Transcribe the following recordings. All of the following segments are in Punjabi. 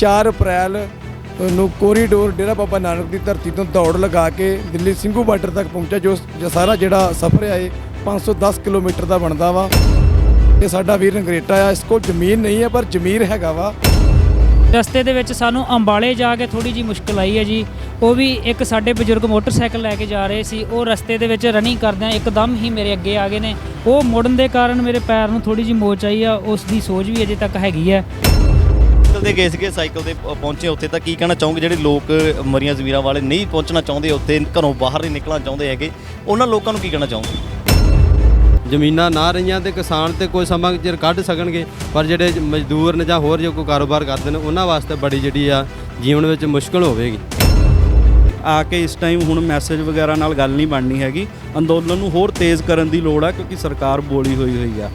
4 ਅਪ੍ਰੈਲ ਨੂੰ ਕੋਰੀਡੋਰ ਡੇਰਾ ਬਾਬਾ ਨਾਨਕ ਦੀ ਧਰਤੀ ਤੋਂ ਦੌੜ ਲਗਾ ਕੇ ਦਿੱਲੀ ਸਿੰਘੂ ਬਾਰਡਰ ਤੱਕ ਪਹੁੰਚਿਆ। ਜੋ ਸਾਰਾ ਜਿਹੜਾ ਸਫ਼ਰ ਹੈ ਇਹ 510 ਕਿਲੋਮੀਟਰ ਦਾ ਬਣਦਾ ਵਾ। ਇਹ ਸਾਡਾ ਵੀਰ ਰੰਗਰੇਟਾ ਆ, ਇਸ ਕੋਲ ਜ਼ਮੀਨ ਨਹੀਂ ਹੈ ਪਰ ਜ਼ਮੀਰ ਹੈਗਾ ਵਾ। ਰਸਤੇ ਦੇ ਵਿੱਚ ਸਾਨੂੰ ਅੰਬਾਲੇ ਜਾ ਕੇ ਥੋੜੀ ਜੀ ਮੁਸ਼ਕਲ ਆਈ ਹੈ ਜੀ। ਉਹ ਵੀ ਇੱਕ ਸਾਡੇ ਬਜ਼ੁਰਗ ਮੋਟਰਸਾਈਕਲ ਲੈ ਕੇ ਜਾ ਰਹੇ ਸੀ, ਉਹ ਰਸਤੇ ਦੇ ਵਿੱਚ ਰਨਿੰਗ ਕਰਦਿਆਂ ਇੱਕਦਮ ਹੀ ਮੇਰੇ ਅੱਗੇ ਆ ਗਏ ਨੇ। ਉਹ ਮੁੜਨ ਦੇ ਕਾਰਨ ਮੇਰੇ ਪੈਰ ਨੂੰ ਥੋੜੀ ਜੀ ਮੋਚ ਆਈ ਆ, ਉਸ ਦੀ ਸੋਝ ਵੀ ਅਜੇ ਤੱਕ ਹੈਗੀ ਹੈ। ਦੇ ਗਏ ਸੀਗੇ ਸਾਈਕਲ ਤੇ ਪਹੁੰਚੇ ਉੱਥੇ, ਤਾਂ ਕੀ ਕਹਿਣਾ ਚਾਹੋਗੇ ਜਿਹੜੇ ਲੋਕ ਮਰੀਆਂ ਜ਼ਮੀਰਾਂ ਵਾਲੇ ਨਹੀਂ ਪਹੁੰਚਣਾ ਚਾਹੁੰਦੇ, ਉੱਥੇ ਘਰੋਂ ਬਾਹਰ ਨਹੀਂ ਨਿਕਲਣਾ ਚਾਹੁੰਦੇ ਹੈਗੇ, ਉਹਨਾਂ ਲੋਕਾਂ ਨੂੰ ਕੀ ਕਹਿਣਾ ਚਾਹੋਗੇ? ਜ਼ਮੀਨਾਂ ਨਾ ਰਹੀਆਂ ਤੇ ਕਿਸਾਨ ਤੇ ਕੋਈ ਸਮਾਂ ਚਿਰ ਕੱਢ ਸਕਣਗੇ, ਪਰ ਜਿਹੜੇ ਮਜ਼ਦੂਰ ਨੇ ਜਾਂ ਹੋਰ ਜੋ ਕੋਈ ਕਾਰੋਬਾਰ ਕਰਦੇ ਨੇ ਉਹਨਾਂ ਵਾਸਤੇ ਬੜੀ ਜਿਹੜੀ ਆ ਜੀਵਨ ਵਿੱਚ ਮੁਸ਼ਕਲ ਹੋਵੇਗੀ। ਆ ਕੇ ਇਸ ਟਾਈਮ ਹੁਣ ਮੈਸੇਜ ਵਗੈਰਾ ਨਾਲ ਗੱਲ ਨਹੀਂ ਬਣਨੀ ਹੈਗੀ, ਅੰਦੋਲਨ ਨੂੰ ਹੋਰ ਤੇਜ਼ ਕਰਨ ਦੀ ਲੋੜ ਆ, ਕਿਉਂਕਿ ਸਰਕਾਰ ਬੋਲੀ ਹੋਈ ਆ।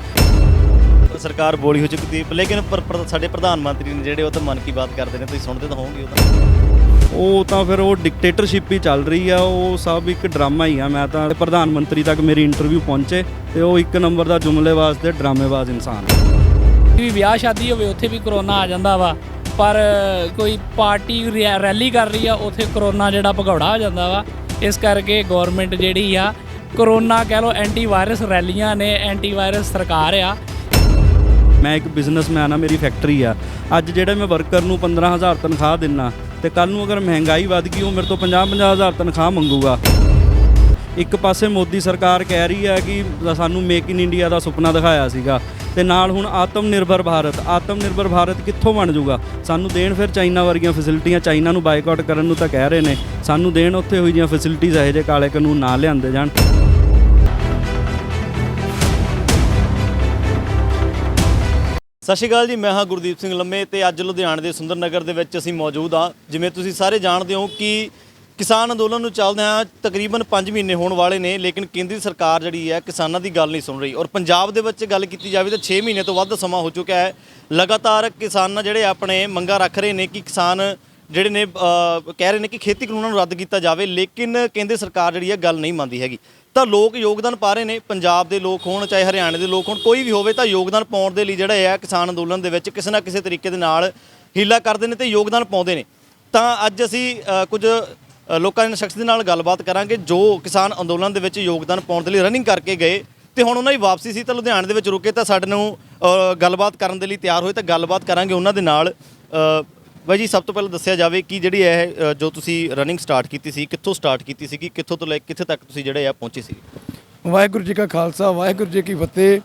ਸਰਕਾਰ ਬੋਲੀ ਹੋ ਚੁੱਕੀ ਹੈ, ਲੇਕਿਨ ਸਾਡੇ ਪ੍ਰਧਾਨ ਮੰਤਰੀ ਨੇ ਜਿਹੜੇ ਉਹ ਤਾਂ ਮਨ ਕੀ ਬਾਤ ਕਰਦੇ ਨੇ, ਤੁਸੀਂ ਸੁਣਦੇ ਤਾਂ ਹੋਵੋਗੇ। ਉਹ ਤਾਂ ਫਿਰ ਉਹ ਡਿਕਟੇਟਰਸ਼ਿਪ ਹੀ ਚੱਲ ਰਹੀ ਆ, ਉਹ ਸਭ ਇੱਕ ਡਰਾਮਾ ਹੀ ਆ। ਮੈਂ ਤਾਂ ਪ੍ਰਧਾਨ ਮੰਤਰੀ ਤੱਕ ਮੇਰੀ ਇੰਟਰਵਿਊ ਪਹੁੰਚੇ ਤੇ ਉਹ ਇੱਕ ਨੰਬਰ ਦਾ ਜੁਮਲੇਬਾਜ਼ ਤੇ ਡਰਾਮੇਬਾਜ਼ ਇਨਸਾਨ। ਵੀ ਵਿਆਹ ਸ਼ਾਦੀ ਹੋਵੇ ਉੱਥੇ ਵੀ ਕਰੋਨਾ ਆ ਜਾਂਦਾ ਵਾ, ਪਰ ਕੋਈ ਪਾਰਟੀ ਰੈਲੀ ਕਰ ਰਹੀ ਆ ਉੱਥੇ ਕਰੋਨਾ ਜਿਹੜਾ ਭਗੌੜਾ ਹੋ ਜਾਂਦਾ ਵਾ। ਇਸ ਕਰਕੇ ਗੌਰਮੈਂਟ ਜਿਹੜੀ ਆ ਕਰੋਨਾ ਕਹਿ ਲਓ ਐਂਟੀ ਵਾਇਰਸ ਰੈਲੀਆਂ ਨੇ, ਐਂਟੀ ਵਾਇਰਸ ਸਰਕਾਰ ਆ। ਮੈਂ ਇੱਕ ਬਿਜ਼ਨਸਮੈਨ ਆ, ਮੇਰੀ ਫੈਕਟਰੀ ਆ। ਅੱਜ ਜਿਹੜੇ ਮੈਂ ਵਰਕਰ ਨੂੰ 15,000 ਤਨਖਾਹ ਦਿੰਨਾ ਤੇ ਕੱਲ ਨੂੰ ਅਗਰ ਮਹਿੰਗਾਈ ਵੱਧ ਗਈ ਉਹ ਮੇਰੇ ਤੋਂ 50,000 ਤਨਖਾਹ ਮੰਗੂਗਾ। ਇੱਕ ਪਾਸੇ ਮੋਦੀ ਸਰਕਾਰ ਕਹਿ ਰਹੀ ਹੈ ਕਿ ਸਾਨੂੰ ਮੇਕ ਇਨ ਇੰਡੀਆ ਦਾ ਸੁਪਨਾ ਦਿਖਾਇਆ ਸੀਗਾ, ਤੇ ਨਾਲ ਹੁਣ ਆਤਮ ਨਿਰਭਰ ਭਾਰਤ ਕਿੱਥੋਂ ਬਣ ਜਾਊਗਾ? ਸਾਨੂੰ ਦੇਣ ਫਿਰ ਚਾਈਨਾ ਵਰਗੀਆਂ ਫੈਸਿਲਿਟੀਆਂ, ਚਾਈਨਾ ਨੂੰ ਬਾਈਕਾਟ ਕਰਨ ਨੂੰ ਤਾਂ ਕਹਿ ਰਹੇ ਨੇ, ਸਾਨੂੰ ਦੇਣ ਉੱਥੇ ਹੋਈ ਜਿਹੀਆਂ ਫੈਸਿਲਿਟੀਜ਼ ਇਹੋ ਜਿਹੇ ਕਾਲੇ ਕਾਨੂੰਨ ਨਾ ਲਿਆਂਦੇ ਜਾਣ। ਸਤਿ ਸ਼੍ਰੀ ਅਕਾਲ ਜੀ, ਮੈਂ ਹਾਂ ਗੁਰਦੀਪ ਸਿੰਘ ਲੰਮੇ ਤੇ ਅੱਜ ਲੁਧਿਆਣੇ ਦੇ ਸੁੰਦਰ ਨਗਰ ਦੇ ਵਿੱਚ ਅਸੀਂ ਮੌਜੂਦ ਹਾਂ। ਜਿਵੇਂ ਤੁਸੀਂ ਸਾਰੇ ਜਾਣਦੇ ਹੋ ਕਿ ਕਿਸਾਨ ਅੰਦੋਲਨ ਨੂੰ ਚੱਲਦਿਆਂ ਤਕਰੀਬਨ 5 ਮਹੀਨੇ ਹੋਣ ਵਾਲੇ ਨੇ, ਲੇਕਿਨ ਕੇਂਦਰੀ ਸਰਕਾਰ ਜਿਹੜੀ ਹੈ ਕਿਸਾਨਾਂ ਦੀ ਗੱਲ ਨਹੀਂ ਸੁਣ ਰਹੀ। ਔਰ ਪੰਜਾਬ ਦੇ ਵਿੱਚ ਗੱਲ ਕੀਤੀ ਜਾਵੇ ਤਾਂ 6 ਮਹੀਨੇ ਤੋਂ ਵੱਧ ਸਮਾਂ ਹੋ ਚੁੱਕਿਆ ਹੈ। ਲਗਾਤਾਰ ਕਿਸਾਨ ਜਿਹੜੇ ਆਪਣੇ ਮੰਗਾਂ ਰੱਖ ਰਹੇ ਨੇ ਕਿ ਕਿਸਾਨ ਜਿਹੜੇ ਨੇ ਕਹਿ ਰਹੇ ਨੇ ਕਿ ਖੇਤੀ ਕਾਨੂੰਨਾਂ ਨੂੰ ਰੱਦ ਕੀਤਾ ਜਾਵੇ, ਲੇਕਿਨ ਕੇਂਦਰ ਸਰਕਾਰ ਜਿਹੜੀ ਹੈ ਗੱਲ ਨਹੀਂ ਮੰਨਦੀ ਹੈਗੀ। ਤਾਂ ਲੋਕ ਯੋਗਦਾਨ ਪਾ ਰਹੇ ਨੇ, ਪੰਜਾਬ ਦੇ ਲੋਕ ਹੋਣ ਚਾਹੇ ਹਰਿਆਣੇ ਦੇ ਲੋਕ ਹੋਣ, ਕੋਈ ਵੀ ਹੋਵੇ, ਤਾਂ ਯੋਗਦਾਨ ਪਾਉਣ ਦੇ ਲਈ ਜਿਹੜਾ ਹੈ ਕਿਸਾਨ ਅੰਦੋਲਨ ਦੇ ਵਿੱਚ ਕਿਸੇ ਨਾ ਕਿਸੇ ਤਰੀਕੇ ਦੇ ਨਾਲ ਹੀਲਾ ਕਰਦੇ ਨੇ ਤੇ ਯੋਗਦਾਨ ਪਾਉਂਦੇ ਨੇ। ਤਾਂ ਅੱਜ ਅਸੀਂ ਕੁਝ ਲੋਕਾਂ ਦੇ ਸ਼ਖਸ ਦੇ ਨਾਲ ਗੱਲਬਾਤ ਕਰਾਂਗੇ ਜੋ ਕਿਸਾਨ ਅੰਦੋਲਨ ਦੇ ਵਿੱਚ ਯੋਗਦਾਨ ਪਾਉਣ ਦੇ ਲਈ ਰਨਿੰਗ ਕਰਕੇ ਗਏ ਤੇ ਹੁਣ ਉਹਨਾਂ ਦੀ ਵਾਪਸੀ ਸੀ, ਤਾਂ ਲੁਧਿਆਣੇ ਦੇ ਵਿੱਚ ਰੁਕੇ ਤਾਂ ਸਾਡੇ ਨੂੰ ਗੱਲਬਾਤ ਕਰਨ ਦੇ ਲਈ ਤਿਆਰ ਹੋਏ। ਤਾਂ ਗੱਲਬਾਤ ਕਰਾਂਗੇ ਉਹਨਾਂ ਦੇ ਨਾਲ। ਬਾਈ ਜੀ, ਸਭ ਤੋਂ ਪਹਿਲਾਂ ਦੱਸਿਆ ਜਾਵੇ ਕਿ ਜਿਹੜੀ ਇਹ ਜੋ ਤੁਸੀਂ ਰਨਿੰਗ ਸਟਾਰਟ ਕੀਤੀ ਸੀ, ਕਿੱਥੋਂ ਸਟਾਰਟ ਕੀਤੀ ਸੀ, ਕਿੱਥੋਂ ਤੋਂ ਲੈ ਕਿੱਥੇ ਤੱਕ ਤੁਸੀਂ ਜਿਹੜੇ ਆ ਪਹੁੰਚੇ ਸੀ? ਵਾਹਿਗੁਰੂ ਜੀ ਕਾ ਖਾਲਸਾ, ਵਾਹਿਗੁਰੂ ਜੀ ਕੀ ਫਤਿਹ।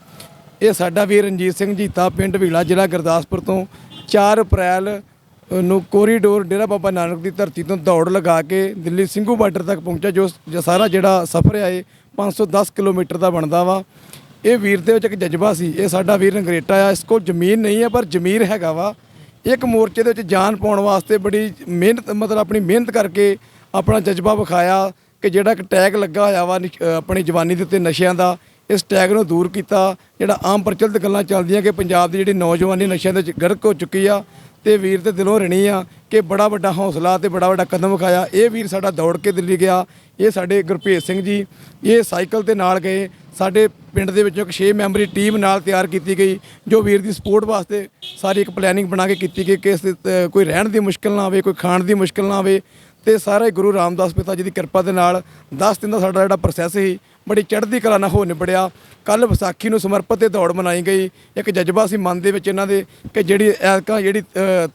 ਇਹ ਸਾਡਾ ਵੀਰ ਰਣਜੀਤ ਸਿੰਘ ਜੀਤਾ, ਪਿੰਡ ਭੀਲਾ, ਜ਼ਿਲ੍ਹਾ ਗੁਰਦਾਸਪੁਰ ਤੋਂ 4 ਅਪ੍ਰੈਲ ਨੂੰ ਕੋਰੀਡੋਰ ਡੇਰਾ ਬਾਬਾ ਨਾਨਕ ਦੀ ਧਰਤੀ ਤੋਂ ਦੌੜ ਲਗਾ ਕੇ ਦਿੱਲੀ ਸਿੰਘੂ ਬਾਰਡਰ ਤੱਕ ਪਹੁੰਚਿਆ। ਜੋ ਸਾਰਾ ਜਿਹੜਾ ਸਫ਼ਰ ਹੈ ਇਹ 510 ਕਿਲੋਮੀਟਰ ਦਾ ਬਣਦਾ ਵਾ। ਇਹ ਵੀਰ ਦੇ ਵਿੱਚ ਇੱਕ ਜਜ਼ਬਾ ਸੀ। ਇਹ ਸਾਡਾ ਵੀਰ ਰੰਗਰੇਟਾ ਆ, ਇਸ ਕੋਲ ਜ਼ਮੀਨ ਨਹੀਂ ਹੈ ਪਰ ਜ਼ਮੀਰ ਹੈਗਾ ਵਾ। ਇੱਕ ਮੋਰਚੇ ਦੇ ਵਿੱਚ ਜਾਨ ਪਾਉਣ ਵਾਸਤੇ ਬੜੀ ਮਿਹਨਤ, ਮਤਲਬ ਆਪਣੀ ਮਿਹਨਤ ਕਰਕੇ ਆਪਣਾ ਜਜ਼ਬਾ ਵਿਖਾਇਆ ਕਿ ਜਿਹੜਾ ਇੱਕ ਟੈਗ ਲੱਗਾ ਹੋਇਆ ਵਾ ਆਪਣੀ ਜਵਾਨੀ ਦੇ ਉੱਤੇ ਨਸ਼ਿਆਂ ਦਾ, ਇਸ ਟੈਗ ਨੂੰ ਦੂਰ ਕੀਤਾ। ਜਿਹੜਾ ਆਮ ਪ੍ਰਚਲਿਤ ਗੱਲਾਂ ਚੱਲਦੀਆਂ ਕਿ ਪੰਜਾਬ ਦੀ ਜਿਹੜੀ ਨੌਜਵਾਨੀ ਨਸ਼ਿਆਂ ਦੇ ਵਿੱਚ ਗਰਕ ਹੋ ਚੁੱਕੀ ਆ, ਤੇ ਵੀਰ ਤੇ ਦਿਲੋਂ ਰਣੀ ਆ ਕਿ ਬੜਾ ਵੱਡਾ ਹੌਸਲਾ ਤੇ ਬੜਾ ਵੱਡਾ ਕਦਮ ਵਿਖਾਇਆ। ਇਹ ਵੀਰ ਸਾਡਾ ਦੌੜ ਕੇ ਦਿੱਲੀ ਗਿਆ। ਇਹ ਸਾਡੇ ਗੁਰਭੇਜ ਸਿੰਘ ਜੀ, ਇਹ ਸਾਈਕਲ ਤੇ ਨਾਲ ਗਏ। ਸਾਡੇ ਪਿੰਡ ਦੇ ਵਿੱਚੋਂ ਇੱਕ 6 ਮੈਂਬਰੀ ਟੀਮ ਨਾਲ ਤਿਆਰ ਕੀਤੀ ਗਈ, ਜੋ ਵੀਰ ਦੀ ਸਪੋਰਟ ਵਾਸਤੇ ਸਾਰੀ ਇੱਕ ਪਲੈਨਿੰਗ ਬਣਾ ਕੇ ਕੀਤੀ ਗਈ ਕਿ ਕੋਈ ਰਹਿਣ ਦੀ ਮੁਸ਼ਕਿਲ ਨਾ ਆਵੇ, ਕੋਈ ਖਾਣ ਦੀ ਮੁਸ਼ਕਿਲ ਨਾ ਆਵੇ। ਤੇ ਸਾਰੇ ਗੁਰੂ ਰਾਮਦਾਸ ਪਿਤਾ ਜੀ ਦੀ ਕਿਰਪਾ ਦੇ ਨਾਲ 10 ਦਿਨ ਦਾ ਸਾਡਾ ਜਿਹੜਾ ਪ੍ਰੋਸੈਸ ਸੀ ਬੜੀ ਚੜ੍ਹਦੀ ਕਲਾ ਨਾਲ ਹੋ ਨਿਬੜਿਆ। ਕੱਲ੍ਹ ਵਿਸਾਖੀ ਨੂੰ ਸਮਰਪਿਤ ਦੌੜ ਮਨਾਈ ਗਈ। ਇੱਕ ਜਜ਼ਬਾ ਸੀ ਮਨ ਦੇ ਵਿੱਚ ਇਹਨਾਂ ਦੇ ਕਿ ਜਿਹੜੀ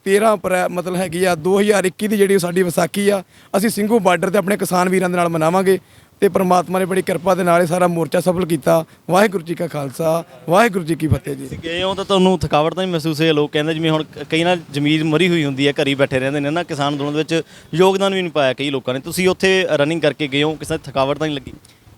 13 ਅਪ੍ਰੈਲ ਮਤਲਬ ਹੈਗੀ ਆ 2021 ਦੀ ਜਿਹੜੀ ਸਾਡੀ ਵਿਸਾਖੀ ਆ, ਅਸੀਂ ਸਿੰਘੂ ਬਾਰਡਰ ਤੇ ਆਪਣੇ ਕਿਸਾਨ ਵੀਰਾਂ ਦੇ ਨਾਲ ਮਨਾਵਾਂਗੇ। ਤੇ ਪਰਮਾਤਮਾ ਨੇ ਬੜੀ ਕਿਰਪਾ ਦੇ ਨਾਲ ਇਹ ਸਾਰਾ ਮੋਰਚਾ ਸਫਲ ਕੀਤਾ। ਵਾਹਿਗੁਰੂ ਜੀ ਕਾ ਖਾਲਸਾ, ਵਾਹਿਗੁਰੂ ਜੀ ਕੀ ਫਤਿਹ ਜੀ। ਗਏ ਹੋ ਤਾਂ ਤੁਹਾਨੂੰ ਥਕਾਵਟ ਤਾਂ ਨਹੀਂ ਮਹਿਸੂਸ ਹੋਈ? ਲੋਕ ਕਹਿੰਦੇ ਜਿਵੇਂ ਹੁਣ ਕਈ ਨਾ ਜ਼ਮੀਰ ਮਰੀ ਹੋਈ ਹੁੰਦੀ ਹੈ, ਘਰ ਹੀ ਬੈਠੇ ਰਹਿੰਦੇ ਨੇ ਨਾ, ਕਿਸਾਨ ਅੰਦੋਲਨ ਦੇ ਵਿੱਚ ਯੋਗਦਾਨ ਵੀ ਨਹੀਂ ਪਾਇਆ ਕਈ ਲੋਕਾਂ ਨੇ। ਤੁਸੀਂ ਉੱਥੇ ਰਨਿੰਗ ਕਰਕੇ ਗਏ ਹੋ, ਕਿਸੇ ਥਕਾਵਟ ਤਾਂ ਨਹੀਂ ਲੱਗੀ?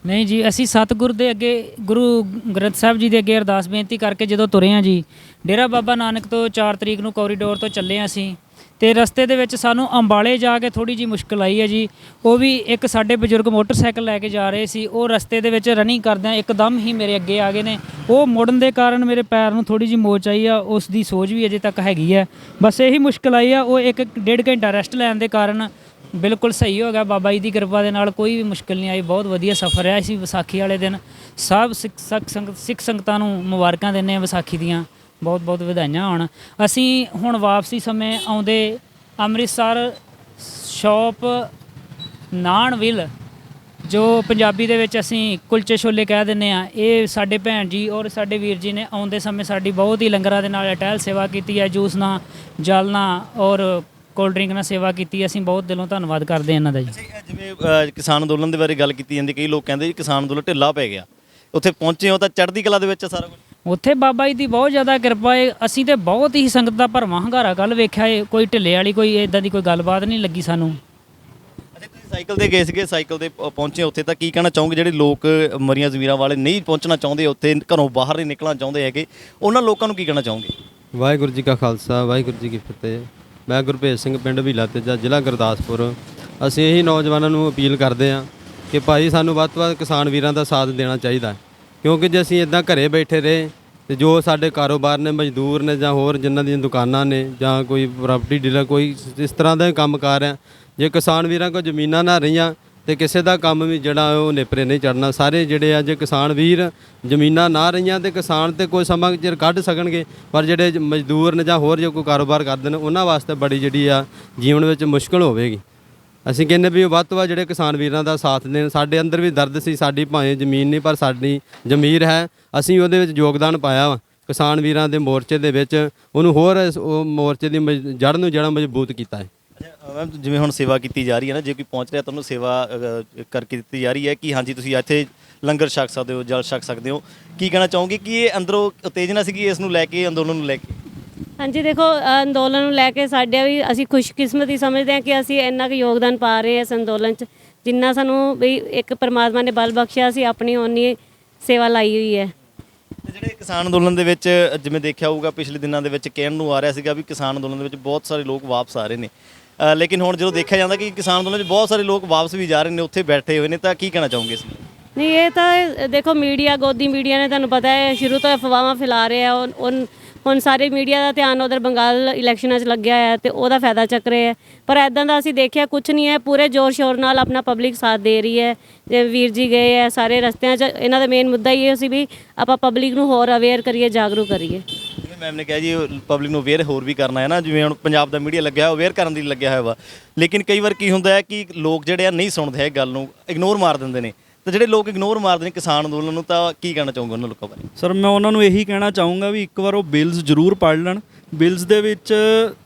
ਨਹੀਂ ਜੀ, ਅਸੀਂ ਸਤਿਗੁਰ ਦੇ ਅੱਗੇ, ਗੁਰੂ ਗ੍ਰੰਥ ਸਾਹਿਬ ਜੀ ਦੇ ਅੱਗੇ ਅਰਦਾਸ ਬੇਨਤੀ ਕਰਕੇ ਜਦੋਂ ਤੁਰੇ ਹਾਂ ਜੀ, ਡੇਰਾ ਬਾਬਾ ਨਾਨਕ ਤੋਂ 4 ਤਰੀਕ ਨੂੰ ਕੋਰੀਡੋਰ ਤੋਂ ਚੱਲੇ ਅਸੀਂ। ਤੇ ਰਸਤੇ ਦੇ ਵਿੱਚ ਸਾਨੂੰ ਅੰਬਾਲੇ ਜਾ ਕੇ ਥੋੜੀ ਜੀ ਮੁਸ਼ਕਲ ਆਈ ਹੈ ਜੀ। ਉਹ ਵੀ ਇੱਕ ਸਾਡੇ ਬਜ਼ੁਰਗ ਮੋਟਰਸਾਈਕਲ ਲੈ ਕੇ ਜਾ ਰਹੇ ਸੀ, ਉਹ ਰਸਤੇ ਦੇ ਵਿੱਚ ਰਨਿੰਗ ਕਰਦਿਆਂ ਇੱਕਦਮ ਹੀ ਮੇਰੇ ਅੱਗੇ ਆ ਗਏ ਨੇ। ਉਹ ਮੁੜਨ ਦੇ ਕਾਰਨ ਮੇਰੇ ਪੈਰ ਨੂੰ ਥੋੜੀ ਜੀ ਮੋਚ ਆਈ ਆ, ਉਸ ਦੀ ਸੋਝ ਵੀ ਅਜੇ ਤੱਕ ਹੈਗੀ ਹੈ। ਬਸ ਇਹੀ ਮੁਸ਼ਕਲ ਆਈ ਆ। ਉਹ 1-1.5 ਘੰਟਾ ਰੈਸਟ ਲੈਣ ਦੇ ਕਾਰਨ ਬਿਲਕੁਲ ਸਹੀ ਹੋ ਗਿਆ। ਬਾਬਾ ਜੀ ਦੀ ਕਿਰਪਾ ਦੇ ਨਾਲ ਕੋਈ ਵੀ ਮੁਸ਼ਕਿਲ ਨਹੀਂ ਆਈ। ਬਹੁਤ ਵਧੀਆ ਸਫ਼ਰ ਰਿਹਾ ਸੀ। ਵਿਸਾਖੀ ਵਾਲੇ ਦਿਨ ਸਭ ਸਿੱਖ ਸੰਗਤਾਂ ਨੂੰ ਮੁਬਾਰਕਾਂ ਦਿੰਦੇ ਹਾਂ ਵਿਸਾਖੀ ਦੀਆਂ। ਬਹੁਤ ਬਹੁਤ ਵਧਾਈਆਂ ਹੋਣ। ਅਸੀਂ ਹੁਣ ਵਾਪਸੀ ਸਮੇਂ ਆਉਂਦੇ ਅੰਮ੍ਰਿਤਸਰ ਸ਼ੌਪ ਨਾਨਵਿਲ, ਜੋ ਪੰਜਾਬੀ ਦੇ ਵਿੱਚ ਅਸੀਂ ਕੁਲਚੇ ਛੋਲੇ ਕਹਿ ਦਿੰਦੇ ਆ, ਇਹ ਸਾਡੇ ਭੈਣ ਜੀ ਔਰ ਸਾਡੇ ਵੀਰ ਜੀ ਨੇ ਆਉਂਦੇ ਸਮੇਂ ਸਾਡੀ ਬਹੁਤ ਹੀ ਲੰਗਰਾਂ ਦੇ ਨਾਲ ਅਟੈਲ ਸੇਵਾ ਕੀਤੀ ਹੈ, ਜੂਸ ਨਾਲ, ਜਲ ਨਾਲ ਔਰ ਕੋਲਡ ਡਰਿੰਕ ਨਾਲ ਸੇਵਾ ਕੀਤੀ। ਅਸੀਂ ਬਹੁਤ ਦਿਲੋਂ ਧੰਨਵਾਦ ਕਰਦੇ ਹਾਂ ਇਹਨਾਂ ਦਾ ਜੀ। ਜਿਵੇਂ ਕਿਸਾਨ ਅੰਦੋਲਨ ਦੇ ਬਾਰੇ ਗੱਲ ਕੀਤੀ ਜਾਂਦੀ, ਕਈ ਲੋਕ ਕਹਿੰਦੇ ਜੀ ਕਿਸਾਨ ਅੰਦੋਲਨ ਢਿੱਲਾ ਪੈ ਗਿਆ, ਉੱਥੇ ਪਹੁੰਚੇ ਹੋ ਤਾਂ ਚੜ੍ਹਦੀ ਕਲਾ ਦੇ ਵਿੱਚ ਸਾਰਾ ਕੁਝ। ਉੱਥੇ ਬਾਬਾ ਜੀ ਦੀ ਬਹੁਤ ਜ਼ਿਆਦਾ ਕਿਰਪਾ ਹੈ। ਅਸੀਂ ਤੇ ਬਹੁਤ ਹੀ ਸੰਗਤ ਦਾ ਭਰਵਾਂ ਹੰਗਾਰਾ ਕੱਲ੍ਹ ਵੇਖਿਆ ਹੈ, ਕੋਈ ਢਿੱਲੇ ਵਾਲੀ ਕੋਈ ਇਦਾਂ ਦੀ ਕੋਈ ਗੱਲਬਾਤ ਨਹੀਂ ਲੱਗੀ ਸਾਨੂੰ। ਅੱਛਾ, ਤੁਸੀਂ ਸਾਈਕਲ ਤੇ ਗਏ ਸੀਗੇ, ਸਾਈਕਲ ਤੇ ਪਹੁੰਚੇ ਉੱਥੇ, ਤਾਂ ਕੀ ਕਹਿਣਾ ਚਾਹੋਗੇ ਜਿਹੜੇ ਲੋਕ ਮਰੀਆਂ ਜ਼ਮੀਰਾਂ ਵਾਲੇ ਨਹੀਂ ਪਹੁੰਚਣਾ ਚਾਹੁੰਦੇ, ਉੱਥੇ ਘਰੋਂ ਬਾਹਰ ਨਹੀਂ ਨਿਕਲਣਾ ਚਾਹੁੰਦੇ ਹੈਗੇ, ਉਹਨਾਂ ਲੋਕਾਂ ਨੂੰ ਕੀ ਕਹਿਣਾ ਚਾਹੋਗੇ? ਵਾਹਿਗੁਰੂ ਜੀ ਕਾ ਖਾਲਸਾ, ਵਾਹਿਗੁਰੂ ਜੀ ਕੀ ਫਤਿਹ। ਮੈਂ ਗੁਰਭੇਜ ਸਿੰਘ, ਪਿੰਡ ਭੀਲਾ ਤੇਜਾ, ਜ਼ਿਲ੍ਹਾ ਗੁਰਦਾਸਪੁਰ। ਅਸੀਂ ਇਹੀ ਨੌਜਵਾਨਾਂ ਨੂੰ ਅਪੀਲ ਕਰਦੇ ਹਾਂ ਕਿ ਭਾਈ ਸਾਨੂੰ ਵੱਧ ਤੋਂ ਵੱਧ ਕਿਸਾਨ ਵੀਰਾਂ ਦਾ ਸਾਥ ਦੇਣਾ ਚਾਹੀਦਾ, ਕਿਉਂਕਿ ਜੇ ਅਸੀਂ ਇੱਦਾਂ ਘਰੇ ਬੈਠੇ ਰਹੇ ਤੇ ਜੋ ਸਾਡੇ ਕਾਰੋਬਾਰ ਨੇ, ਮਜ਼ਦੂਰ ਨੇ ਜਾਂ ਹੋਰ ਜਿਨ੍ਹਾਂ ਦੀਆਂ ਦੁਕਾਨਾਂ ਨੇ ਜਾਂ ਕੋਈ ਪ੍ਰਾਪਰਟੀ ਡੀਲਰ, ਕੋਈ ਇਸ ਤਰ੍ਹਾਂ ਦਾ ਕੰਮਕਾਰ ਹੈ, ਜੇ ਕਿਸਾਨ ਵੀਰਾਂ ਕੋਲ ਜ਼ਮੀਨਾਂ ਨਾ ਰਹੀਆਂ ਤੇ ਕਿਸੇ ਦਾ ਕੰਮ ਵੀ ਜਿਹੜਾ ਉਹ ਨੇਪਰੇ ਨਹੀਂ ਚੜਨਾ। ਸਾਰੇ ਜਿਹੜੇ ਆ, ਜੇ ਕਿਸਾਨ ਵੀਰ ਜ਼ਮੀਨਾਂ ਨਾ ਰਹੀਆਂ ਤੇ ਕਿਸਾਨ ਤੇ ਕੋਈ ਸਮਾਂ ਚਿਰ ਕੱਢ ਸਕਣਗੇ, ਪਰ ਜਿਹੜੇ ਮਜ਼ਦੂਰ ਨੇ ਜਾਂ ਹੋਰ ਜੋ ਕੋਈ ਕਾਰੋਬਾਰ ਕਰਦੇ ਨੇ ਉਹਨਾਂ ਵਾਸਤੇ ਬੜੀ ਜਿਹੜੀ ਆ ਜੀਵਨ ਵਿੱਚ ਮੁਸ਼ਕਲ ਹੋਵੇਗੀ। ਅਸੀਂ ਕਹਿੰਦੇ ਵੀ ਵੱਧ ਤੋਂ ਵੱਧ ਜਿਹੜੇ ਕਿਸਾਨ ਵੀਰਾਂ ਦਾ ਸਾਥ ਦੇਣ। ਸਾਡੇ ਅੰਦਰ ਵੀ ਦਰਦ ਸੀ, ਸਾਡੀ ਭਾਵੇਂ ਜ਼ਮੀਨ ਨਹੀਂ ਪਰ ਸਾਡੀ ਜ਼ਮੀਰ ਹੈ, ਅਸੀਂ ਉਹਦੇ ਵਿੱਚ ਯੋਗਦਾਨ ਪਾਇਆ ਵਾ ਕਿਸਾਨ ਵੀਰਾਂ ਦੇ ਮੋਰਚੇ ਦੇ ਵਿੱਚ, ਉਹਨੂੰ ਹੋਰ ਉਹ ਮੋਰਚੇ ਦੀ ਜੜ੍ਹ ਨੂੰ ਜਿਹੜਾ ਮਜ਼ਬੂਤ ਕੀਤਾ ਹੈ। ਅੱਛਾ ਮੈਮ, ਜਿਵੇਂ ਹੁਣ ਸੇਵਾ ਕੀਤੀ ਜਾ ਰਹੀ ਹੈ ਨਾ, ਜੇ ਕੋਈ ਪਹੁੰਚ ਰਿਹਾ ਤੁਹਾਨੂੰ ਸੇਵਾ ਕਰਕੇ ਦਿੱਤੀ ਜਾ ਰਹੀ ਹੈ ਕਿ ਹਾਂਜੀ ਤੁਸੀਂ ਇੱਥੇ ਲੰਗਰ ਛਕ ਸਕਦੇ ਹੋ, ਜਲ ਛਕ ਸਕਦੇ ਹੋ, ਕੀ ਕਹਿਣਾ ਚਾਹੋਗੇ ਕਿ ਇਹ ਅੰਦਰੋਂ ਉਤੇਜਨਾ ਸੀਗੀ ਇਸ ਨੂੰ ਲੈ ਕੇ, ਅੰਦੋਲਨ ਨੂੰ ਲੈ ਕੇ? ਹਾਂਜੀ, ਦੇਖੋ ਅੰਦੋਲਨ ਨੂੰ ਲੈ ਕੇ ਸਾਡੇ ਵੀ ਅਸੀਂ ਖੁਸ਼ਕਿਸਮਤੀ ਸਮਝਦੇ ਹਾਂ ਕਿ ਅਸੀਂ ਇੰਨਾ ਕੁ ਯੋਗਦਾਨ ਪਾ ਰਹੇ ਹਾਂ ਇਸ ਅੰਦੋਲਨ 'ਚ, ਜਿੰਨਾ ਸਾਨੂੰ ਵੀ ਇੱਕ ਪਰਮਾਤਮਾ ਨੇ ਬਲ ਬਖਸ਼ਿਆ, ਅਸੀਂ ਆਪਣੀ ਓਨੀ ਸੇਵਾ ਲਾਈ ਹੋਈ ਹੈ। ਜਿਹੜੇ ਕਿਸਾਨ ਅੰਦੋਲਨ ਦੇ ਵਿੱਚ ਜਿਵੇਂ ਦੇਖਿਆ ਹੋਊਗਾ ਪਿਛਲੇ ਦਿਨਾਂ ਦੇ ਵਿੱਚ ਕਹਿਣ ਨੂੰ ਆ ਰਿਹਾ ਸੀਗਾ ਵੀ ਕਿਸਾਨ ਅੰਦੋਲਨ ਦੇ ਵਿੱਚ ਬਹੁਤ ਸਾਰੇ ਲੋਕ ਵਾਪਸ ਆ ਰਹੇ ਨੇ, ਲੇਕਿਨ ਹੁਣ ਜਦੋਂ ਦੇਖਿਆ ਜਾਂਦਾ ਕਿ ਕਿਸਾਨ ਅੰਦੋਲਨ 'ਚ ਬਹੁਤ ਸਾਰੇ ਲੋਕ ਵਾਪਸ ਵੀ ਜਾ ਰਹੇ ਨੇ, ਉੱਥੇ ਬੈਠੇ ਹੋਏ ਨੇ, ਤਾਂ ਕੀ ਕਹਿਣਾ ਚਾਹੋਗੇ ਇਸ ਨੂੰ? ਨਹੀਂ, ਇਹ ਤਾਂ ਦੇਖੋ ਮੀਡੀਆ, ਗੋਦੀ ਮੀਡੀਆ ਨੇ, ਤੁਹਾਨੂੰ ਪਤਾ ਹੈ ਸ਼ੁਰੂ ਤੋਂ ਅਫਵਾਹਾਂ ਫੈਲਾ ਰਹੇ ਆ। ਹੁਣ ਸਾਰੇ ਮੀਡੀਆ ਦਾ ਧਿਆਨ ਉਧਰ ਬੰਗਾਲ ਇਲੈਕਸ਼ਨਾਂ 'ਚ ਲੱਗਿਆ ਹੈ ਤੇ ਉਹਦਾ ਫਾਇਦਾ ਚੱਕ ਰਹੇ ਹੈ, ਪਰ ਐਦਾਂ ਦਾ ਅਸੀਂ ਦੇਖਿਆ ਕੁਝ ਨਹੀਂ ਹੈ। ਪੂਰੇ ਜ਼ੋਰ ਸ਼ੋਰ ਨਾਲ ਆਪਣਾ ਪਬਲਿਕ ਸਾਥ ਦੇ ਰਹੀ ਹੈ। ਜੇ ਵੀਰ ਜੀ ਗਏ ਹੈ ਸਾਰੇ ਰਸਤਿਆਂ 'ਚ, ਇਹਨਾਂ ਦਾ ਮੇਨ ਮੁੱਦਾ ਇਹ ਸੀ ਵੀ ਆਪਾਂ ਪਬਲਿਕ ਨੂੰ ਹੋਰ ਅਵੇਅਰ ਕਰੀਏ, ਜਾਗਰੂਕ ਕਰੀਏ। ਜਿਵੇਂ ਮੈਮ ਨੇ ਕਿਹਾ ਜੀ ਪਬਲਿਕ ਨੂੰ ਅਵੇਅਰ ਹੋਰ ਵੀ ਕਰਨਾ ਹੈ ਨਾ, ਜਿਵੇਂ ਹੁਣ ਪੰਜਾਬ ਦਾ ਮੀਡੀਆ ਲੱਗਿਆ ਹੋਇਆ ਅਵੇਅਰ ਕਰਨ ਦੀ ਲੱਗਿਆ ਹੋਇਆ ਵਾ, ਲੇਕਿਨ ਕਈ ਵਾਰ ਕੀ ਹੁੰਦਾ ਹੈ ਕਿ ਲੋਕ ਜਿਹੜੇ ਆ ਨਹੀਂ ਸੁਣਦੇ ਹੈ ਗੱਲ ਨੂੰ, ਇਗਨੋਰ ਮਾਰ ਦਿੰਦੇ ਨੇ, ਤਾਂ ਜਿਹੜੇ ਲੋਕ ਇਗਨੋਰ ਮਾਰਦੇ ਨੇ ਕਿਸਾਨ ਅੰਦੋਲਨ ਨੂੰ, ਤਾਂ ਕੀ ਕਹਿਣਾ ਚਾਹੋਗੇ ਉਹਨਾਂ ਲੋਕਾਂ ਬਾਰੇ? ਸਰ ਮੈਂ ਉਹਨਾਂ ਨੂੰ ਇਹੀ ਕਹਿਣਾ ਚਾਹੂੰਗਾ ਵੀ ਇੱਕ ਵਾਰ ਉਹ ਬਿਲਸ ਜ਼ਰੂਰ ਪੜ੍ਹ ਲੈਣ। ਬਿਲਸ ਦੇ ਵਿੱਚ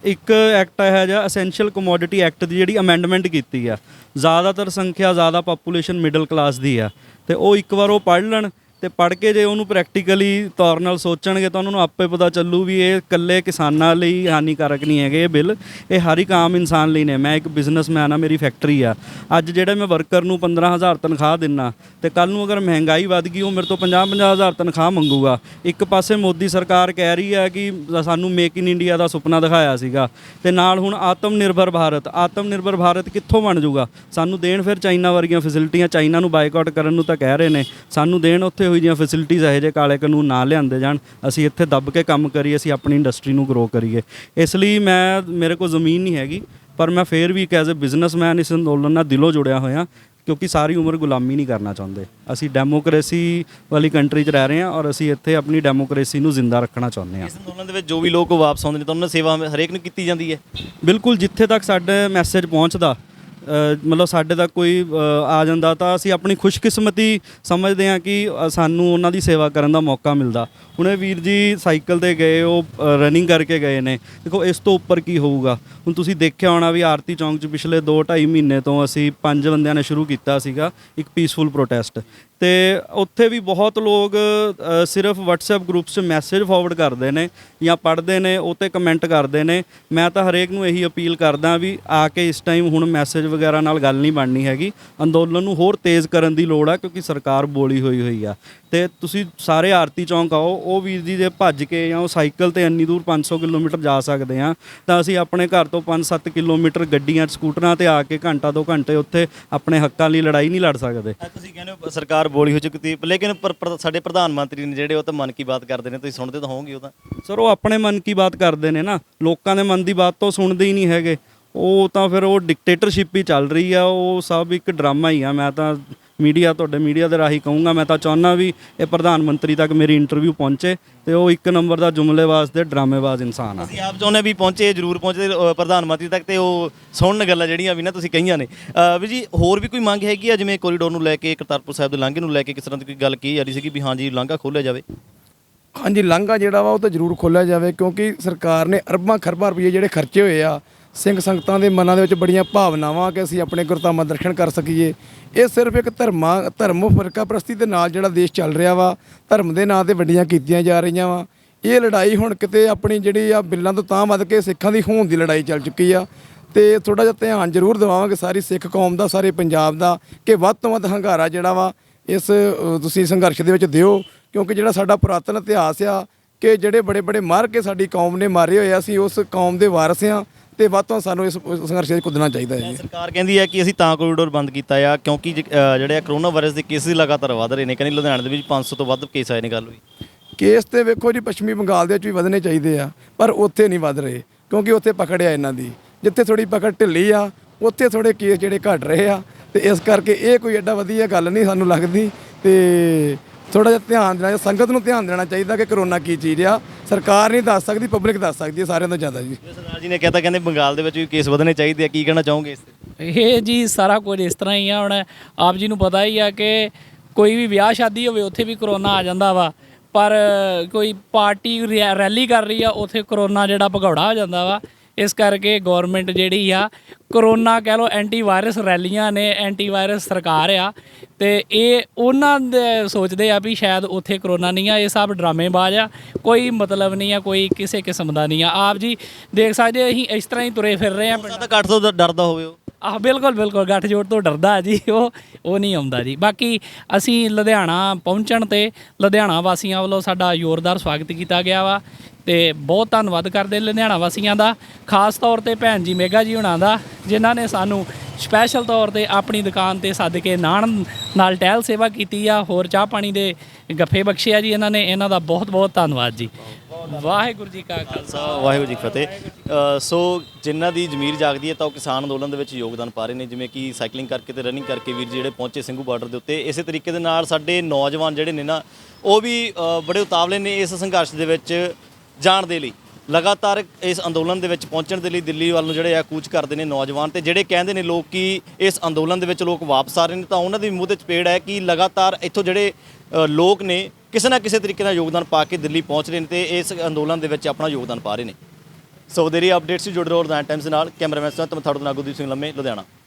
ਇੱਕ ਐਕਟ ਹੈ ਜਾਂ ਅਸੈਂਸ਼ੀਅਲ ਕਮੋਡਿਟੀ ਐਕਟ ਦੀ ਜਿਹੜੀ ਅਮੈਂਡਮੈਂਟ ਕੀਤੀ ਆ, ਜ਼ਿਆਦਾਤਰ ਸੰਖਿਆ ਜ਼ਿਆਦਾ ਪਾਪੂਲੇਸ਼ਨ ਮਿਡਲ ਕਲਾਸ ਦੀ ਆ, ਤੇ ਉਹ ਇੱਕ ਵਾਰ ਉਹ ਪੜ੍ਹ ਲੈਣ ਤੇ ਪੜ੍ਹ ਕੇ ਜੇ ਉਹਨੂੰ ਪ੍ਰੈਕਟੀਕਲੀ ਤੌਰ ਨਾਲ ਸੋਚਣਗੇ ਤਾਂ ਉਹਨਾਂ ਨੂੰ ਆਪੇ ਪਤਾ ਚੱਲੂ ਵੀ ਇਹ ਇਕੱਲੇ ਕਿਸਾਨਾਂ ਲਈ ਹਾਨੀਕਾਰਕ ਨਹੀਂ ਹੈਗੇ ਇਹ ਬਿੱਲ, ਇਹ ਹਰ ਇੱਕ ਆਮ ਇਨਸਾਨ ਲਈ ਨੇ। ਮੈਂ ਇੱਕ ਬਿਜ਼ਨਸਮੈਨ ਆ, ਮੇਰੀ ਫੈਕਟਰੀ ਆ, ਅੱਜ ਜਿਹੜਾ ਮੈਂ ਵਰਕਰ ਨੂੰ 15,000 ਤਨਖਾਹ ਦਿੰਨਾ ਤੇ ਕੱਲ ਨੂੰ ਅਗਰ ਮਹਿੰਗਾਈ ਵੱਧ ਗਈ ਉਹ ਮੇਰੇ ਤੋਂ 50,000 ਤਨਖਾਹ ਮੰਗੂਗਾ। ਇੱਕ ਪਾਸੇ ਮੋਦੀ ਸਰਕਾਰ ਕਹਿ ਰਹੀ ਹੈ ਕਿ ਸਾਨੂੰ ਮੇਕ ਇਨ ਇੰਡੀਆ ਦਾ ਸੁਪਨਾ ਦਿਖਾਇਆ ਸੀਗਾ, ਤੇ ਨਾਲ ਹੁਣ ਆਤਮ ਨਿਰਭਰ ਭਾਰਤ ਕਿੱਥੋਂ ਬਣ ਜਾਊਗਾ? ਸਾਨੂੰ ਦੇਣ ਫਿਰ ਚਾਈਨਾ ਵਰਗੀਆਂ ਫੈਸਿਲਿਟੀਆਂ, ਚਾਈਨਾ ਨੂੰ ਬਾਈਕਾਟ ਕਰਨ ਨੂੰ ਤਾਂ ਕਹਿ ਰਹੇ ਨੇ, ਸਾਨੂੰ ਦੇਣ ਉੱਥੇ ਹੋਈ ਦੀਆਂ ਫੈਸਿਲਿਟੀਜ਼ ਇਹੋ ਜਿਹੇ ਕਾਲੇ ਕਾਨੂੰਨ ਨਾ ਲਿਆਂਦੇ ਜਾਣ, ਅਸੀਂ ਇੱਥੇ ਦੱਬ ਕੇ ਕੰਮ ਕਰੀਏ, ਅਸੀਂ ਆਪਣੀ ਇੰਡਸਟਰੀ ਨੂੰ ਗਰੋ ਕਰੀਏ। ਇਸ ਲਈ ਮੇਰੇ ਕੋਲ ਜ਼ਮੀਨ ਨਹੀਂ ਹੈਗੀ, ਪਰ ਮੈਂ ਫੇਰ ਵੀ ਐਜ਼ ਅ ਬਿਜ਼ਨਸਮੈਨ ਇਸ ਅੰਦੋਲਨ ਨਾਲ ਦਿਲੋਂ ਜੁੜਿਆ ਹੋਇਆ, ਕਿਉਂਕਿ ਸਾਰੀ ਉਮਰ ਗੁਲਾਮੀ ਨਹੀਂ ਕਰਨਾ ਚਾਹੁੰਦੇ। ਅਸੀਂ ਡੈਮੋਕ੍ਰੇਸੀ ਵਾਲੀ ਕੰਟਰੀ 'ਚ ਰਹਿ ਰਹੇ ਹਾਂ ਔਰ ਅਸੀਂ ਇੱਥੇ ਆਪਣੀ ਡੈਮੋਕ੍ਰੇਸੀ ਨੂੰ ਜ਼ਿੰਦਾ ਰੱਖਣਾ ਚਾਹੁੰਦੇ ਹਾਂ। ਇਸ ਅੰਦੋਲਨ ਦੇ ਵਿੱਚ ਜੋ ਵੀ ਲੋਕ ਵਾਪਸ ਆਉਂਦੇ ਨੇ ਤਾਂ ਉਹਨਾਂ ਦੀ ਸੇਵਾ ਹਰੇਕ ਨੂੰ ਕੀਤੀ ਜਾਂਦੀ ਹੈ? ਬਿਲਕੁਲ, ਜਿੱਥੇ ਤੱਕ ਸਾਡੇ ਮੈਸੇਜ ਪਹੁੰਚਦਾ, ਮਤਲਬ ਸਾਡੇ ਤੱਕ ਕੋਈ ਆ ਜਾਂਦਾ ਤਾਂ ਅਸੀਂ ਆਪਣੀ ਖੁਸ਼ਕਿਸਮਤੀ ਸਮਝਦੇ ਹਾਂ ਕਿ ਸਾਨੂੰ ਉਹਨਾਂ ਦੀ ਸੇਵਾ ਕਰਨ ਦਾ ਮੌਕਾ ਮਿਲਦਾ। ਹੁਣ ਇਹ ਵੀਰ ਜੀ ਸਾਈਕਲ 'ਤੇ ਗਏ, ਉਹ ਰਨਿੰਗ ਕਰਕੇ ਗਏ ਨੇ, ਦੇਖੋ ਇਸ ਤੋਂ ਉੱਪਰ ਕੀ ਹੋਊਗਾ। ਹੁਣ ਤੁਸੀਂ ਦੇਖਿਆ ਹੋਣਾ ਵੀ ਆਰਤੀ ਚੌਂਕ 'ਚ ਪਿਛਲੇ 2-2.5 ਮਹੀਨੇ ਤੋਂ ਅਸੀਂ 5 ਬੰਦਿਆਂ ਨੇ ਸ਼ੁਰੂ ਕੀਤਾ ਸੀਗਾ ਇੱਕ ਪੀਸਫੁਲ ਪ੍ਰੋਟੈਸਟ, ਤੇ ਉੱਥੇ ਵੀ ਬਹੁਤ ਲੋਕ ਸਿਰਫ WhatsApp ਗਰੁੱਪਸ 'ਚ ਮੈਸੇਜ ਫਾਰਵਰਡ ਕਰਦੇ ਨੇ ਜਾਂ ਪੜ੍ਹਦੇ ਨੇ, ਉਹ 'ਤੇ ਕਮੈਂਟ ਕਰਦੇ ਨੇ। ਮੈਂ ਤਾਂ ਹਰੇਕ ਨੂੰ ਇਹੀ ਅਪੀਲ ਕਰਦਾ ਵੀ ਆ ਕੇ ਇਸ ਟਾਈਮ ਹੁਣ ਮੈਸੇਜ ਵਗੈਰਾ ਨਾਲ ਗੱਲ ਨਹੀਂ ਬਣਨੀ ਹੈਗੀ, ਅੰਦੋਲਨ ਨੂੰ ਹੋਰ ਤੇਜ਼ ਕਰਨ ਦੀ ਲੋੜ ਆ, ਕਿਉਂਕਿ ਸਰਕਾਰ ਬੋਲੀ ਹੋਈ ਆ। ਤੇ ਤੁਸੀਂ ਸਾਰੇ ਆਰਤੀ ਚੌਂਕ ਆਓ, ਉਹ ਵੀਰ ਜੀ ਜੇ ਭੱਜ ਕੇ ਜਾਂ ਉਹ ਸਾਈਕਲ 'ਤੇ ਇੰਨੀ ਦੂਰ 500 ਕਿਲੋਮੀਟਰ ਜਾ ਸਕਦੇ ਆ, ਤਾਂ ਅਸੀਂ ਆਪਣੇ ਘਰ ਤੋਂ 5-7 ਕਿਲੋਮੀਟਰ ਗੱਡੀਆਂ ਸਕੂਟਰਾਂ 'ਤੇ ਆ ਕੇ ਘੰਟਾ 2 ਘੰਟੇ ਉੱਥੇ ਆਪਣੇ ਹੱਕਾਂ ਲਈ ਲੜਾਈ ਨਹੀਂ ਲੜ ਸਕਦੇ। ਤੁਸੀਂ ਕਹਿੰਦੇ ਹੋ ਸਰਕਾਰ ਬੋਲੀ ਹੋ ਚੁੱਕੀ, ਲੇਕਿਨ ਸਾਡੇ ਪ੍ਰਧਾਨ ਮੰਤਰੀ ਨੇ ਜਿਹੜੇ ਉਹ ਤਾਂ ਮਨ ਕੀ ਬਾਤ ਕਰਦੇ ਨੇ, ਤੁਸੀਂ ਸੁਣਦੇ ਤਾਂ ਹੋਵੋਗੇ ਉਹ ਤਾਂ? ਸਰ ਉਹ ਆਪਣੇ ਮਨ ਕੀ ਬਾਤ ਕਰਦੇ ਨੇ ਨਾ, ਲੋਕਾਂ ਦੇ ਮਨ ਦੀ ਬਾਤ ਤਾਂ ਸੁਣਦੇ ਹੀ ਨਹੀਂ ਹੈਗੇ। ਉਹ ਤਾਂ ਫਿਰ ਉਹ ਡਿਕਟੇਟਰਸ਼ਿਪ ਹੀ ਚੱਲ ਰਹੀ ਆ, ਉਹ ਸਭ ਇੱਕ ਡਰਾਮਾ ਹੀ ਆ। ਮੈਂ ਤਾਂ ਮੀਡੀਆ ਤੁਹਾਡੇ ਮੀਡੀਆ ਦੇ ਰਾਹੀਂ ਕਹੂੰਗਾ, ਮੈਂ ਤਾਂ ਚਾਹੁੰਦਾ ਵੀ ਇਹ ਪ੍ਰਧਾਨ ਮੰਤਰੀ ਤੱਕ ਮੇਰੀ ਇੰਟਰਵਿਊ ਪਹੁੰਚੇ ਤੇ ਉਹ ਇੱਕ ਨੰਬਰ ਦਾ ਜੁਮਲੇਬਾਜ਼ ਤੇ ਡਰਾਮੇਬਾਜ਼ ਇਨਸਾਨ ਆ। ਅਸੀਂ ਆਪ ਚਾਹੁੰਦੇ ਵੀ ਪਹੁੰਚੇ, ਜ਼ਰੂਰ ਪਹੁੰਚੇ ਪ੍ਰਧਾਨ ਮੰਤਰੀ ਤੱਕ ਤੇ ਉਹ ਸੁਣਨ ਗੱਲਾਂ ਜਿਹੜੀਆਂ ਵੀ ਨਾ ਤੁਸੀਂ ਕਹੀਆਂ ਨੇ। ਵੀ ਜੀ ਹੋਰ ਵੀ ਕੋਈ ਮੰਗ ਹੈਗੀ ਆ, ਜਿਵੇਂ ਕੋਰੀਡੋਰ ਨੂੰ ਲੈ ਕੇ, ਕਰਤਾਰਪੁਰ ਸਾਹਿਬ ਦੇ ਲਾਂਘੇ ਨੂੰ ਲੈ ਕੇ ਕਿਸ ਤਰ੍ਹਾਂ ਦੀ ਕੋਈ ਗੱਲ ਕੀ ਜਾ ਰਹੀ ਸੀਗੀ ਵੀ ਹਾਂਜੀ ਲਾਂਘਾ ਖੋਲ੍ਹਿਆ ਜਾਵੇ? ਹਾਂਜੀ, ਲਾਂਘਾ ਜਿਹੜਾ ਵਾ ਉਹ ਤਾਂ ਜ਼ਰੂਰ ਖੋਲ੍ਹਿਆ ਜਾਵੇ, ਕਿਉਂਕਿ ਸਰਕਾਰ ਨੇ ਅਰਬਾਂ ਖਰਬਾਂ ਰੁਪਏ ਜਿਹੜੇ ਖਰਚੇ ਹੋਏ ਆ, ਸਿੰਘ ਸੰਗਤਾਂ ਦੇ ਮਨਾਂ ਦੇ ਵਿੱਚ ਬੜੀਆਂ ਭਾਵਨਾਵਾਂ ਕਿ ਅਸੀਂ ਆਪਣੇ ਗੁਰਧਾਮਾਂ ਦਰਸ਼ਨ ਕਰ ਸਕੀਏ। ਇਹ ਸਿਰਫ ਇੱਕ ਧਰਮ ਫਰਕਾ ਪ੍ਰਸਤੀ ਦੇ ਨਾਲ ਜਿਹੜਾ ਦੇਸ਼ ਚੱਲ ਰਿਹਾ ਵਾ, ਧਰਮ ਦੇ ਨਾਂ ਤੇ ਵੱਡੀਆਂ ਕੀਤੀਆਂ ਜਾ ਰਹੀਆਂ ਵਾ। ਇਹ ਲੜਾਈ ਹੁਣ ਕਿਤੇ ਆਪਣੀ ਜਿਹੜੀ ਆ ਬਿੱਲਾਂ ਤੋਂ ਤਾਂ ਵੱਧ ਕੇ ਸਿੱਖਾਂ ਦੀ ਹੋਂਦ ਦੀ ਲੜਾਈ ਚੱਲ ਚੁੱਕੀ ਆ, ਤੇ ਥੋੜਾ ਜਿਹਾ ਧਿਆਨ ਜ਼ਰੂਰ ਦਿਵਾਵਾਂਗੇ ਸਾਰੀ ਸਿੱਖ ਕੌਮ ਦਾ, ਸਾਰੇ ਪੰਜਾਬ ਦਾ, ਕਿ ਵੱਧ ਤੋਂ ਵੱਧ ਹੰਗਾਰਾ ਜਿਹੜਾ ਵਾ ਇਸ ਤੁਸੀਂ ਸੰਘਰਸ਼ ਦੇ ਵਿੱਚ ਦਿਓ, ਕਿਉਂਕਿ ਜਿਹੜਾ ਸਾਡਾ ਪੁਰਾਤਨ ਇਤਿਹਾਸ ਆ ਕਿ ਜਿਹੜੇ ਬੜੇ ਬੜੇ ਮਾਰ ਕੇ ਸਾਡੀ ਕੌਮ ਨੇ ਮਾਰੇ ਹੋਏ ਆ, ਅਸੀਂ ਉਸ ਕੌਮ ਦੇ ਵਾਰਸ ਆ ਤੇ ਵੱਧ ਤੋਂ ਸਾਨੂੰ ਇਸ ਸੰਘਰਸ਼ ਵਿੱਚ ਕੁੱਦਣਾ ਚਾਹੀਦਾ ਹੈ ਜੀ। ਸਰਕਾਰ ਕਹਿੰਦੀ ਹੈ ਕਿ ਅਸੀਂ ਤਾਂ ਕੋਰੀਡੋਰ ਬੰਦ ਕੀਤਾ ਆ ਕਿਉਂਕਿ ਜਿਹੜੇ ਕਰੋਨਾ ਵਾਇਰਸ ਦੇ ਕੇਸਿਸ ਲਗਾਤਾਰ ਵਧ ਰਹੇ ਨੇ। ਕਹਿੰਦੇ ਲੁਧਿਆਣੇ ਦੇ ਵਿੱਚ 500 ਤੋਂ ਵੱਧ ਕੇਸ ਆਏ ਨੇ। ਗੱਲ ਹੋਈ ਕੇਸ ਤੇ ਵੇਖੋ ਜੀ ਪੱਛਮੀ ਬੰਗਾਲ ਦੇ ਵਿੱਚ ਵੀ ਵਧਣੇ ਚਾਹੀਦੇ ਆ, ਪਰ ਉੱਥੇ ਨਹੀਂ ਵਧ ਰਹੇ ਕਿਉਂਕਿ ਉੱਥੇ ਪਕੜਿਆ ਇਹਨਾਂ ਦੀ। ਜਿੱਥੇ ਥੋੜੀ ਪਕੜ ਢਿੱਲੀ ਆ ਉੱਥੇ ਥੋੜੇ ਕੇਸ ਜਿਹੜੇ ਘਟ ਰਹੇ ਆ, ਤੇ ਇਸ ਕਰਕੇ ਇਹ ਕੋਈ ਐਡਾ ਵਧੀਆ ਗੱਲ ਨਹੀਂ ਸਾਨੂੰ ਲੱਗਦੀ। ਤੇ ਥੋੜਾ ਜਿਹਾ ਧਿਆਨ ਦੇਣਾ, ਸੰਗਤ ਨੂੰ ਧਿਆਨ ਦੇਣਾ ਚਾਹੀਦਾ ਕਿ ਕਰੋਨਾ ਕੀ ਚੀਜ਼ ਆ। ਸਰਕਾਰ ਨਹੀਂ ਦੱਸ ਸਕਦੀ, ਪਬਲਿਕ ਦੱਸ ਸਕਦੀ ਹੈ ਸਾਰਿਆਂ ਤੋਂ ਜ਼ਿਆਦਾ ਜੀ। ਸਰਦਾਰ ਜੀ ਨੇ ਕਹਿਤਾ, ਕਹਿੰਦੇ ਬੰਗਾਲ ਦੇ ਵਿੱਚ ਵੀ ਕੇਸ ਵਧਣੇ ਚਾਹੀਦੇ ਆ, ਕੀ ਕਹਿਣਾ ਚਾਹੋਗੇ ਇਸ ਤੇ? ਇਹ ਜੀ ਸਾਰਾ ਕੁਝ ਇਸ ਤਰ੍ਹਾਂ ਹੀ ਆ। ਹੁਣ ਆਪ ਜੀ ਨੂੰ ਪਤਾ ਹੀ ਆ ਕਿ ਕੋਈ ਵੀ ਵਿਆਹ ਸ਼ਾਦੀ ਹੋਵੇ ਉੱਥੇ ਵੀ ਕਰੋਨਾ ਆ ਜਾਂਦਾ ਵਾ, ਪਰ ਕੋਈ ਪਾਰਟੀ ਰੈਲੀ ਕਰ ਰਹੀ ਆ ਉੱਥੇ ਕਰੋਨਾ ਜਿਹੜਾ ਭਗੌੜਾ ਹੋ ਜਾਂਦਾ ਵਾ। ਇਸ ਕਰਕੇ ਗਵਰਨਮੈਂਟ ਜਿਹੜੀ ਆ ਕਰੋਨਾ ਕਹਿ ਲਓ ਐਂਟੀ ਵਾਇਰਸ ਰੈਲੀਆਂ ਨੇ, ਐਂਟੀ ਵਾਇਰਸ ਸਰਕਾਰ ਆ, ਤੇ ਇਹ ਉਹਨਾਂ ਦੇ ਸੋਚਦੇ ਆ ਵੀ ਸ਼ਾਇਦ ਉੱਥੇ ਕਰੋਨਾ ਨਹੀਂ ਆ। ਇਹ ਸਭ ਡਰਾਮੇਬਾਜ਼ ਆ, ਕੋਈ ਮਤਲਬ ਨਹੀਂ ਆ, ਕੋਈ ਕਿਸੇ ਕਿਸਮ ਦਾ ਨਹੀਂ ਆ। ਆਪ ਜੀ ਦੇਖ ਸਕਦੇ ਅਸੀਂ ਇਸ ਤਰ੍ਹਾਂ ਹੀ ਤੁਰੇ ਫਿਰ ਰਹੇ ਆ। ਤਾਂ ਕੱਟ ਤੋਂ ਡਰਦਾ ਹੋਵੇ ਉਹ? ਆਹ ਬਿਲਕੁਲ ਗੱਠਜੋੜ ਤੋਂ ਡਰਦਾ ਜੀ, ਉਹ ਨਹੀਂ ਆਉਂਦਾ ਜੀ। ਬਾਕੀ ਅਸੀਂ ਲੁਧਿਆਣਾ ਪਹੁੰਚਣ ਤੇ ਲੁਧਿਆਣਾ ਵਾਸੀਆਂ ਵੱਲੋਂ ਸਾਡਾ ਜ਼ੋਰਦਾਰ ਸਵਾਗਤ ਕੀਤਾ ਗਿਆ ਵਾ, ਤੇ ਬਹੁਤ ਧੰਨਵਾਦ ਕਰਦੇ ਲੁਧਿਆਣਾ ਵਾਸੀਆਂ ਦਾ, ਖਾਸ ਤੌਰ ਤੇ ਭੈਣ ਜੀ ਮੇਗਾ ਜੀ ਹੁਣਾਂ ਦਾ, ਜਿਨ੍ਹਾਂ ਨੇ ਸਾਨੂੰ ਸਪੈਸ਼ਲ ਤੌਰ ਤੇ ਆਪਣੀ ਦੁਕਾਨ ਤੇ ਸੱਦ ਕੇ ਨਾਨ ਨਾਲ ਟਹਿਲ ਸੇਵਾ ਕੀਤੀ ਆ, ਹੋਰ ਚਾਹ ਪਾਣੀ ਦੇ ਗੱਫੇ ਬਖਸ਼ੇ ਆ ਜੀ ਇਹਨਾਂ ਨੇ। ਇਹਨਾਂ ਦਾ ਬਹੁਤ ਬਹੁਤ ਧੰਨਵਾਦ ਜੀ। ਵਾਹਿਗੁਰੂ ਜੀ ਕਾ ਖਾਲਸਾ, ਵਾਹਿਗੁਰੂ ਜੀ ਕੀ ਫਤਿਹ। ਸੋ ਜਿਨ੍ਹਾਂ ਦੀ ਜ਼ਮੀਰ ਜਾਗਦੀ ਹੈ ਤਾਂ ਉਹ ਕਿਸਾਨ ਅੰਦੋਲਨ ਦੇ ਵਿੱਚ ਯੋਗਦਾਨ ਪਾ ਰਹੇ ਨੇ, ਜਿਵੇਂ ਕਿ ਸਾਈਕਲਿੰਗ ਕਰਕੇ ਤੇ ਰਨਿੰਗ ਕਰਕੇ ਵੀਰ ਜਿਹੜੇ ਪਹੁੰਚੇ ਸਿੰਘੂ ਬਾਰਡਰ ਦੇ ਉੱਤੇ। ਇਸੇ ਤਰੀਕੇ ਦੇ ਨਾਲ ਸਾਡੇ ਨੌਜਵਾਨ ਜਿਹੜੇ ਨੇ ਨਾ, ਉਹ ਵੀ ਬੜੇ ਉਤਾਵਲੇ ਨੇ ਇਸ ਸੰਘਰਸ਼ ਦੇ ਵਿੱਚ ਜਾਣ ਦੇ ਲਈ। ਲਗਾਤਾਰ ਇਸ ਅੰਦੋਲਨ ਦੇ ਵਿੱਚ ਪਹੁੰਚਣ ਦੇ ਲਈ ਦਿੱਲੀ ਵੱਲ ਨੂੰ ਜਿਹੜੇ ਆ ਕੂਚ ਕਰਦੇ ਨੇ ਨੌਜਵਾਨ, ਤੇ ਜਿਹੜੇ ਕਹਿੰਦੇ ਨੇ ਲੋਕ ਕਿ ਇਸ ਅੰਦੋਲਨ ਦੇ ਵਿੱਚ ਲੋਕ ਵਾਪਸ ਆ ਰਹੇ ਨੇ, ਤਾਂ ਉਹਨਾਂ ਦੀ ਮੂੰਹ ਤੇ ਚਪੇੜ ਹੈ ਕਿ ਲਗਾਤਾਰ ਇੱਥੋਂ ਜਿਹੜੇ ਲੋਕ ਨੇ ਕਿਸੇ ਨਾ ਕਿਸੇ ਤਰੀਕੇ ਨਾਲ ਯੋਗਦਾਨ ਪਾ ਕੇ ਦਿੱਲੀ ਪਹੁੰਚ ਰਹੇ ਨੇ ਤੇ ਇਸ ਅੰਦੋਲਨ ਦੇ ਵਿੱਚ ਆਪਣਾ ਯੋਗਦਾਨ ਪਾ ਰਹੇ ਨੇ। ਸੋ ਦੇਰੀ ਅਪਡੇਟਸ ਜੁੜ ਰਹੋ ਲੁਧਿਆਣਾ ਟਾਈਮਸ ਨਾਲ। ਕੈਮਰਾਮੈਨ ਤੋਂ ਮੈਂ ਤੁਹਾਡਾ ਨਾਗੂਦੀਪ ਸਿੰਘ ਲੰਮੇ, ਲੁਧਿਆਣਾ।